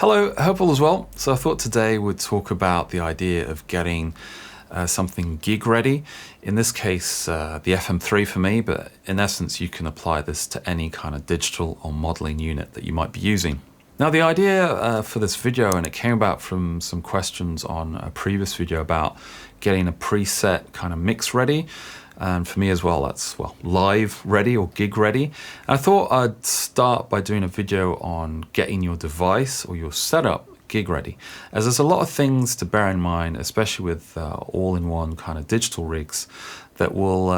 Hello, hope all is well. So I thought today we'd talk about the idea of getting something gig ready. In this case, the FM3 for me, but in essence, you can apply this to any kind of digital or modeling unit that you might be using. Now, the idea for this video, and it came about from some questions on a previous video about getting a preset kind of mix ready. And for me as well, that's, live ready or gig ready. And I thought I'd start by doing a video on getting your device or your setup gig ready, as there's a lot of things to bear in mind, especially with all-in-one kind of digital rigs that will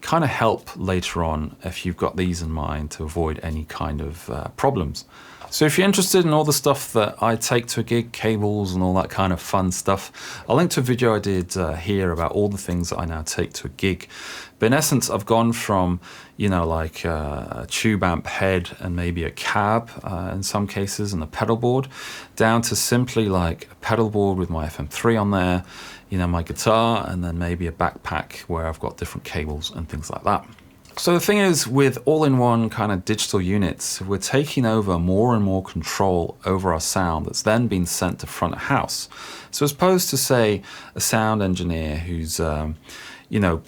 kind of help later on if you've got these in mind to avoid any kind of problems. So if you're interested in all the stuff that I take to a gig, cables and all that kind of fun stuff, I'll link to a video I did here about all the things that I now take to a gig. But in essence, I've gone from, like a tube amp head and maybe a cab in some cases and a pedal board, down to simply like a pedal board with my FM3 on there, my guitar, and then maybe a backpack where I've got different cables and things like that. So the thing is, with all-in-one kind of digital units, we're taking over more and more control over our sound that's then been sent to front of house. So as opposed to, say, a sound engineer who's,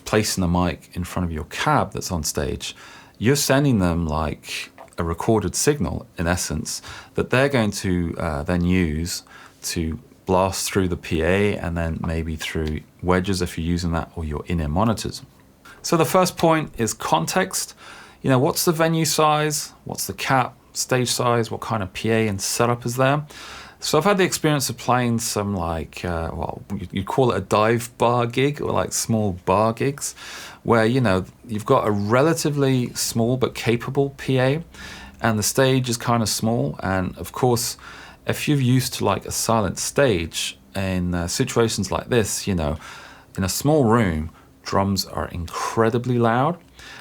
placing the mic in front of your cab that's on stage, you're sending them like a recorded signal, in essence, that they're going to then use to blast through the PA and then maybe through wedges if you're using that, or your in-ear monitors. So the first point is context. What's the venue size? What's the cap, stage size? What kind of PA and setup is there? So I've had the experience of playing some you'd call it a dive bar gig, or like small bar gigs, where, you've got a relatively small but capable PA and the stage is kind of small. And of course, if you're used to like a silent stage in situations like this, in a small room, drums are incredibly loud.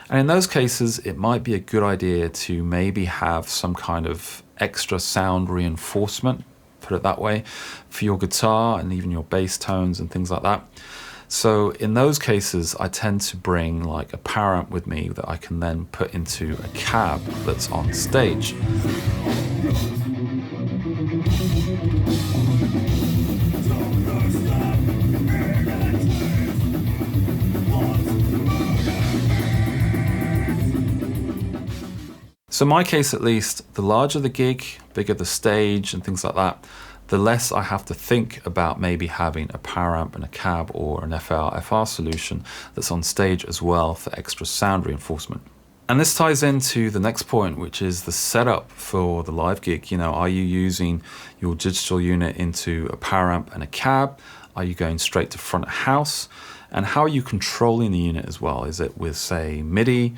And in those cases, it might be a good idea to maybe have some kind of extra sound reinforcement, put it that way, for your guitar and even your bass tones and things like that. So in those cases, I tend to bring like a power amp with me that I can then put into a cab that's on stage. So in my case, at least, the larger the gig, bigger the stage and things like that, the less I have to think about maybe having a power amp and a cab or an FR solution that's on stage as well for extra sound reinforcement. And this ties into the next point, which is the setup for the live gig. Are you using your digital unit into a power amp and a cab? Are you going straight to front of house? And how are you controlling the unit as well? Is it with, say, MIDI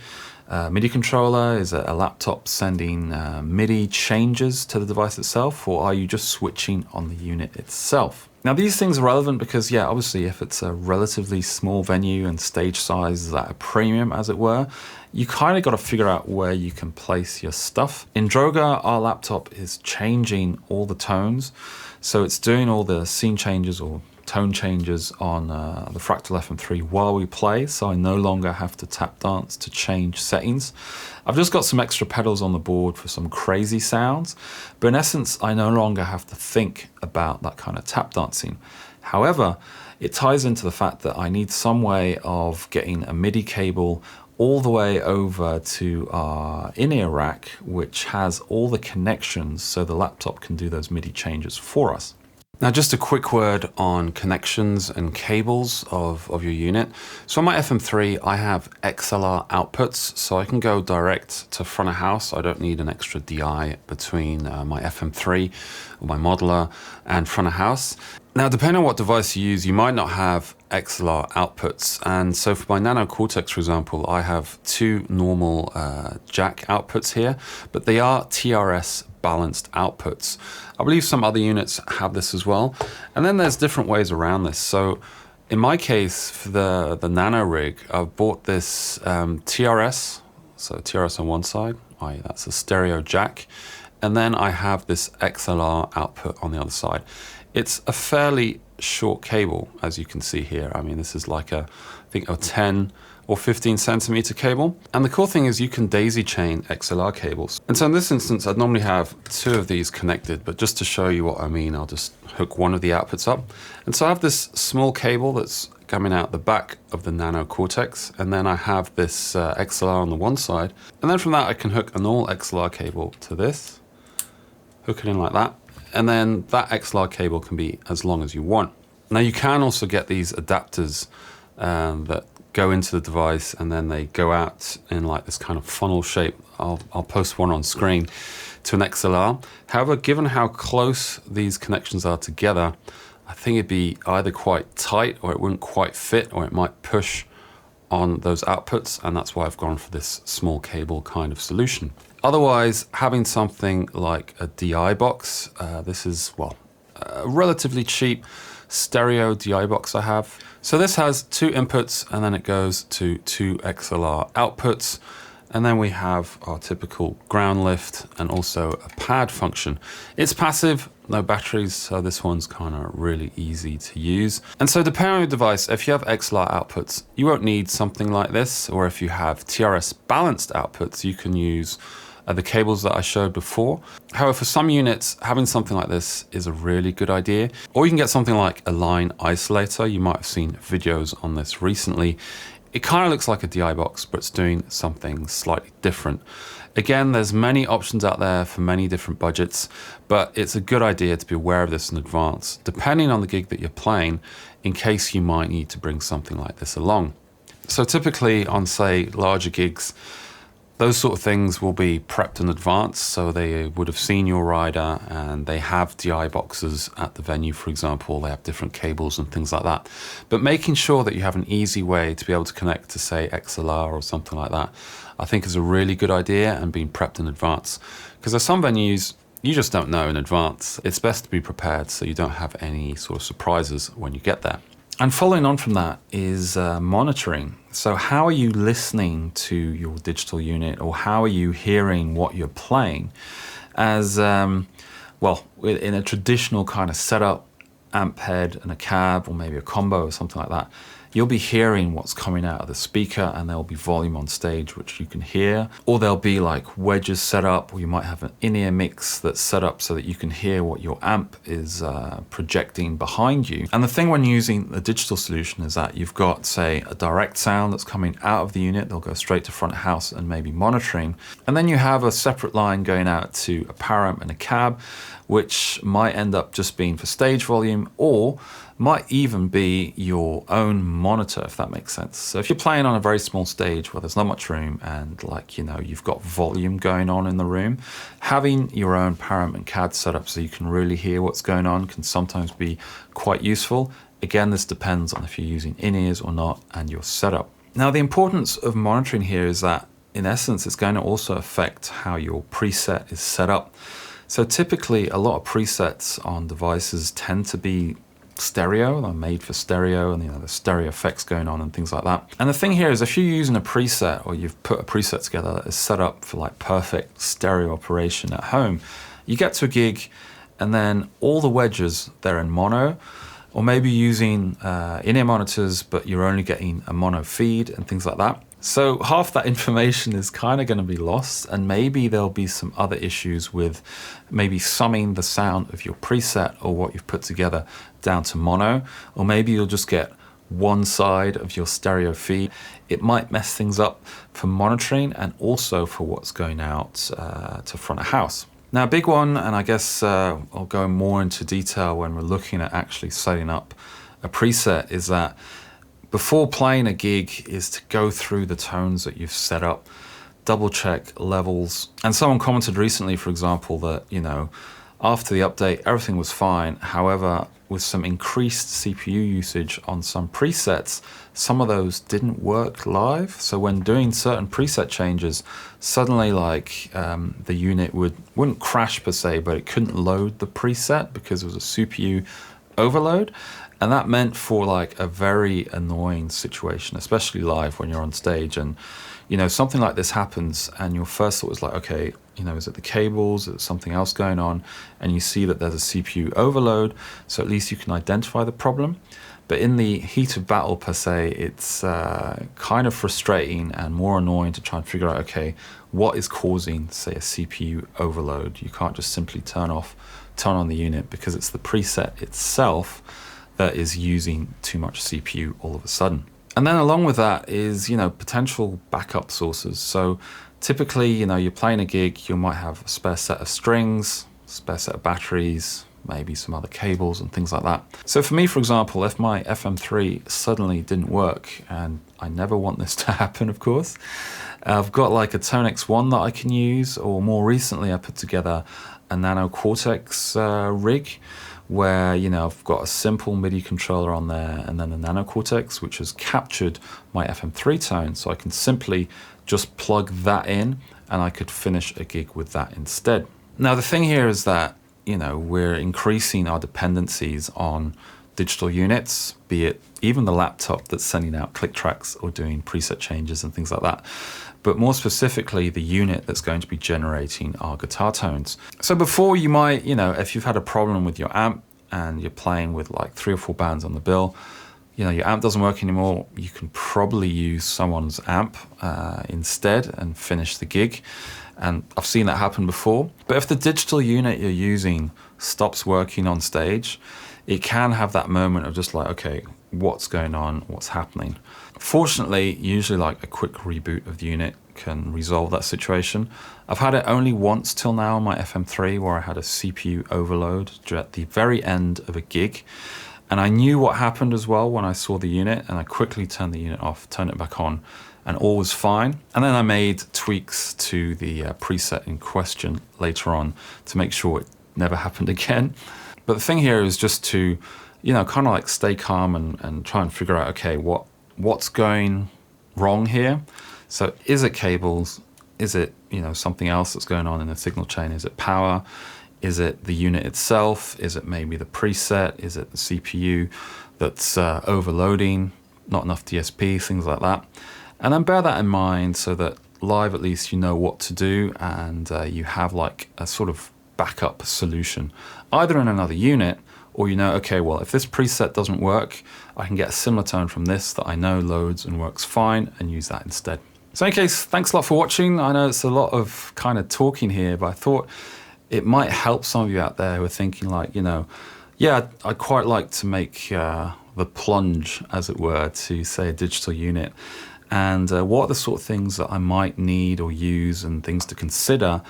controller? Is it a laptop sending MIDI changes to the device itself? Or are you just switching on the unit itself? Now, these things are relevant because, obviously, if it's a relatively small venue and stage size is at a premium, as it were, you kind of got to figure out where you can place your stuff. In Droga, our laptop is changing all the tones. So it's doing all the scene changes or tone changes on the Fractal FM3 while we play, so I no longer have to tap dance to change settings. I've just got some extra pedals on the board for some crazy sounds, but in essence, I no longer have to think about that kind of tap dancing. However, it ties into the fact that I need some way of getting a MIDI cable all the way over to our in-ear rack, which has all the connections so the laptop can do those MIDI changes for us. Now, just a quick word on connections and cables of your unit. So on my FM3, I have XLR outputs, so I can go direct to front of house. I don't need an extra DI between my FM3 or my modeler and front of house. Now, depending on what device you use, you might not have XLR outputs. And so for my Nano Cortex, for example, I have two normal jack outputs here, but they are TRS balanced outputs. I believe some other units have this as well. And then there's different ways around this. So in my case, for the Nano rig, I've bought this TRS, so TRS on one side, that's a stereo jack. And then I have this XLR output on the other side. It's a fairly short cable, as you can see here. I mean, this is like I think a 10 or 15 centimeter cable. And the cool thing is you can daisy chain XLR cables. And so in this instance, I'd normally have 2 of these connected, but just to show you what I mean, I'll just hook one of the outputs up. And so I have this small cable that's coming out the back of the Nano Cortex, and then I have this XLR on the one side. And then from that, I can hook an all XLR cable to this, hook it in like that. And then that XLR cable can be as long as you want. Now you can also get these adapters that go into the device and then they go out in like this kind of funnel shape. I'll post one on screen to an XLR. However, given how close these connections are together, I think it'd be either quite tight or it wouldn't quite fit, or it might push on those outputs, and that's why I've gone for this small cable kind of solution. Otherwise, having something like a DI box, this is, well, a relatively cheap stereo DI box I have. So this has 2 inputs and then it goes to 2 XLR outputs. And then we have our typical ground lift and also a pad function. It's passive, no batteries, so this one's kind of really easy to use. And so depending on your device, if you have XLR outputs, you won't need something like this, or if you have TRS balanced outputs, you can use the cables that I showed before. However, for some units, having something like this is a really good idea. Or you can get something like a line isolator. You might have seen videos on this recently. It kind of looks like a DI box, but it's doing something slightly different. Again, there's many options out there for many different budgets, but it's a good idea to be aware of this in advance, depending on the gig that you're playing, in case you might need to bring something like this along. So typically on, say, larger gigs, those sort of things will be prepped in advance, so they would have seen your rider and they have DI boxes at the venue, for example. They have different cables and things like that. But making sure that you have an easy way to be able to connect to, say, XLR or something like that, I think is a really good idea, and being prepped in advance. Because there's some venues you just don't know in advance. It's best to be prepared so you don't have any sort of surprises when you get there. And following on from that is monitoring. So how are you listening to your digital unit, or how are you hearing what you're playing? As, well, in a traditional kind of setup, amp head and a cab, or maybe a combo or something like that, you'll be hearing what's coming out of the speaker, and there'll be volume on stage which you can hear. Or there'll be like wedges set up, or you might have an in-ear mix that's set up so that you can hear what your amp is projecting behind you. And the thing when using a digital solution is that you've got, say, a direct sound that's coming out of the unit. They'll go straight to front of house and maybe monitoring. And then you have a separate line going out to a power amp and a cab, which might end up just being for stage volume, or might even be your own monitor, if that makes sense. So if you're playing on a very small stage where there's not much room and, like, you know, you've got volume going on in the room, having your own power amp and cab set up so you can really hear what's going on can sometimes be quite useful. Again, this depends on if you're using in-ears or not and your setup. Now, the importance of monitoring here is that, in essence, it's going to also affect how your preset is set up. So typically, a lot of presets on devices tend to be stereo. They're made for stereo, and, you know, there's stereo effects going on and things like that. And the thing here is, if you're using a preset, or you've put a preset together that is set up for like perfect stereo operation at home, you get to a gig and then all the wedges, they're in mono, or maybe using in-ear monitors, but you're only getting a mono feed and things like that. So half that information is kind of going to be lost, and maybe there'll be some other issues with maybe summing the sound of your preset or what you've put together down to mono, or maybe you'll just get one side of your stereo feed. It might mess things up for monitoring and also for what's going out to front of house. Now, a big one, and I guess I'll go more into detail when we're looking at actually setting up a preset, is that before playing a gig is to go through the tones that you've set up, double check levels. And someone commented recently, for example, that, you know, after the update, everything was fine. However, with some increased CPU usage on some presets, some of those didn't work live. So when doing certain preset changes, suddenly like the unit wouldn't crash per se, but it couldn't load the preset because it was a CPU overload. And that meant for like a very annoying situation, especially live when you're on stage. And, you know, something like this happens and your first thought is like, okay, you know, is it the cables? Is it something else going on? And you see that there's a CPU overload, so at least you can identify the problem. But in the heat of battle per se, it's kind of frustrating and more annoying to try and figure out, okay, what is causing, say, a CPU overload? You can't just simply turn on the unit, because it's the preset itself that is using too much CPU all of a sudden. And then along with that is, potential backup sources. So typically, you're playing a gig, you might have a spare set of strings, spare set of batteries, maybe some other cables and things like that. So for me, for example, if my FM3 suddenly didn't work, and I never want this to happen, of course, I've got like a Tone X1 that I can use, or more recently I put together a Nano Cortex rig, where I've got a simple MIDI controller on there, and then the Nano Cortex, which has captured my FM3 tone, so I can simply just plug that in and I could finish a gig with that instead. Now the thing here is that we're increasing our dependencies on digital units, be it even the laptop that's sending out click tracks or doing preset changes and things like that, but more specifically the unit that's going to be generating our guitar tones. So before, you might, if you've had a problem with your amp and you're playing with like 3 or 4 bands on the bill, your amp doesn't work anymore, you can probably use someone's amp instead and finish the gig. And I've seen that happen before. But if the digital unit you're using stops working on stage, it can have that moment of just like, okay, what's going on, what's happening? Fortunately, usually like a quick reboot of the unit can resolve that situation. I've had it only once till now on my FM3, where I had a CPU overload at the very end of a gig. And I knew what happened as well when I saw the unit, and I quickly turned the unit off, turned it back on, and all was fine. And then I made tweaks to the preset in question later on to make sure it never happened again. But the thing here is just to, kind of like stay calm and try and figure out, okay, what's going wrong here? So is it cables? Is it, something else that's going on in the signal chain? Is it power? Is it the unit itself? Is it maybe the preset? Is it the CPU that's overloading? Not enough DSP, things like that. And then bear that in mind so that live, at least, you know what to do, and you have like a sort of backup solution, either in another unit, or okay, well, if this preset doesn't work, I can get a similar tone from this that I know loads and works fine, and use that instead. So in any case, thanks a lot for watching. I know it's a lot of kind of talking here, but I thought it might help some of you out there who are thinking like, yeah, I'd quite like to make the plunge, as it were, to say a digital unit. And what are the sort of things that I might need or use, and things to consider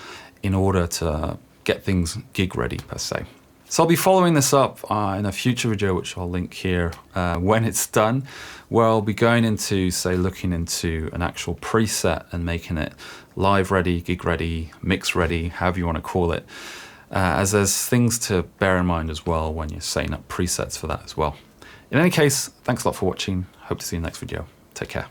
in order to get things gig ready per se. So I'll be following this up in a future video, which I'll link here when it's done, where I'll be going into, say, looking into an actual preset and making it live ready, gig ready, mix ready, however you want to call it, as there's things to bear in mind as well when you're setting up presets for that as well. In any case, thanks a lot for watching. Hope to see you in the next video. Take care.